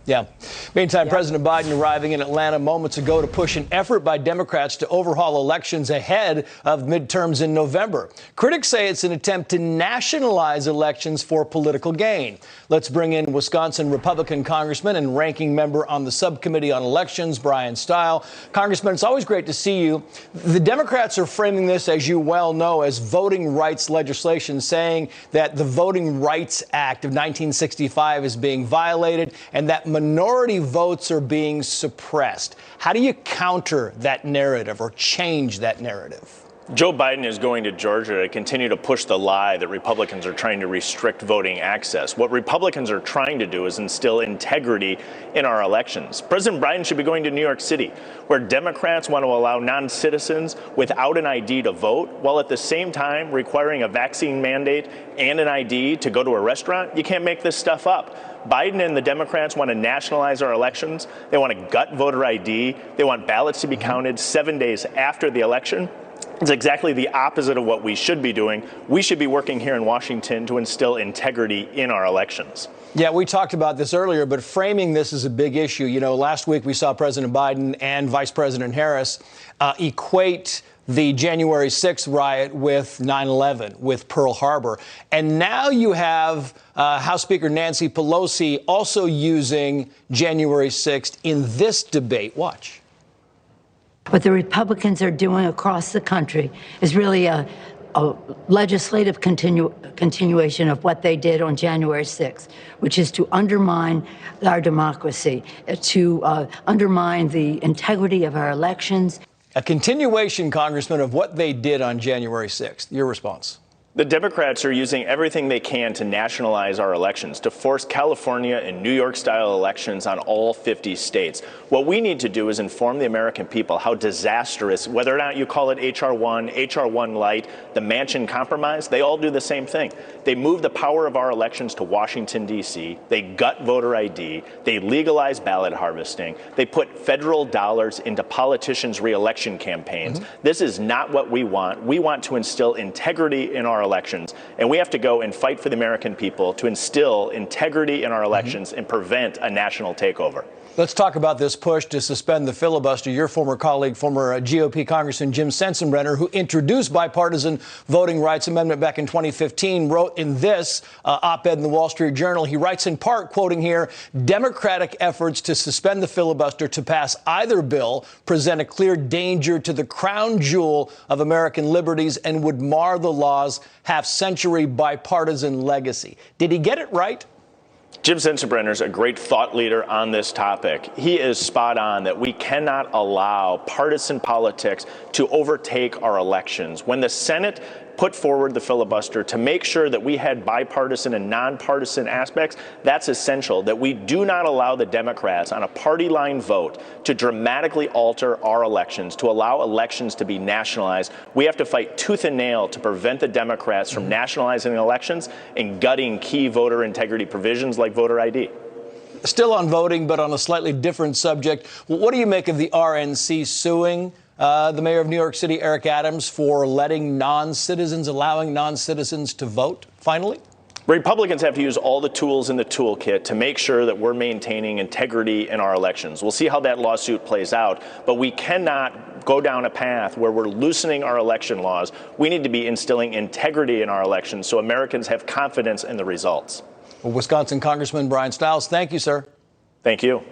Yeah. Meantime, President Biden arriving in Atlanta moments ago to push an effort by Democrats to overhaul elections ahead of midterms in November. Critics say it's an attempt to nationalize elections for political gain. Let's bring in Wisconsin Republican Congressman and ranking member on the Subcommittee on Elections, Bryan Steil. Congressman, it's always great to see you. The Democrats are framing this, as you well know, as voting rights legislation, saying that the Voting Rights Act of 1965 is being violated and that minority votes are being suppressed. How do you counter that narrative or change that narrative? Joe Biden is going to Georgia to continue to push the lie that Republicans are trying to restrict voting access. What Republicans are trying to do is instill integrity in our elections. President Biden should be going to New York City, where Democrats want to allow non-citizens without an ID to vote, while at the same time requiring a vaccine mandate and an ID to go to a restaurant. You can't make this stuff up. Biden and the Democrats want to nationalize our elections. They want to gut voter ID. They want ballots to be counted 7 days after the election. It's exactly the opposite of what we should be doing. We should be working here in Washington to instill integrity in our elections. Yeah, we talked about this earlier, but framing this is a big issue. You know, last week we saw President Biden and Vice President Harris equate the January 6th riot with 9/11, with Pearl Harbor. And now you have House Speaker Nancy Pelosi also using January 6th in this debate. Watch. What the Republicans are doing across the country is really a legislative continuation of what they did on January 6th, which is to undermine our democracy, to undermine the integrity of our elections. A continuation, Congressman, of what they did on January 6th. Your response? The Democrats are using everything they can to nationalize our elections, to force California and New York-style elections on all 50 states. What we need to do is inform the American people how disastrous, whether or not you call it H.R. 1, H.R. 1 Light, the Manchin Compromise, they all do the same thing. They move the power of our elections to Washington, D.C. They gut voter ID. They legalize ballot harvesting. They put federal dollars into politicians' re-election campaigns. This is not what we want. We want to instill integrity in our elections, and we have to go and fight for the American people to instill integrity in our elections and prevent a national takeover. Let's talk about this push to suspend the filibuster. Your former colleague, former GOP Congressman Jim Sensenbrenner, who introduced bipartisan voting rights amendment back in 2015, wrote in this op-ed in the Wall Street Journal. He writes in part, quoting here, Democratic efforts to suspend the filibuster to pass either bill present a clear danger to the crown jewel of American liberties and would mar the law's half-century bipartisan legacy. Did he get it right? Jim Sensenbrenner is a great thought leader on this topic. He is spot on that we cannot allow partisan politics to overtake our elections. When the Senate put forward the filibuster to make sure that we had bipartisan and nonpartisan aspects, that's essential, that we do not allow the Democrats on a party line vote to dramatically alter our elections, to allow elections to be nationalized. We have to fight tooth and nail to prevent the Democrats from nationalizing elections and gutting key voter integrity provisions like voter ID. Still on voting, but on a slightly different subject. What do you make of the RNC suing the mayor of New York City, Eric Adams, for letting non-citizens, allowing non-citizens to vote, finally? Republicans have to use all the tools in the toolkit to make sure that we're maintaining integrity in our elections. We'll see how that lawsuit plays out, but we cannot go down a path where we're loosening our election laws. We need to be instilling integrity in our elections so Americans have confidence in the results. Well, Wisconsin Congressman Bryan Steil, thank you, sir. Thank you.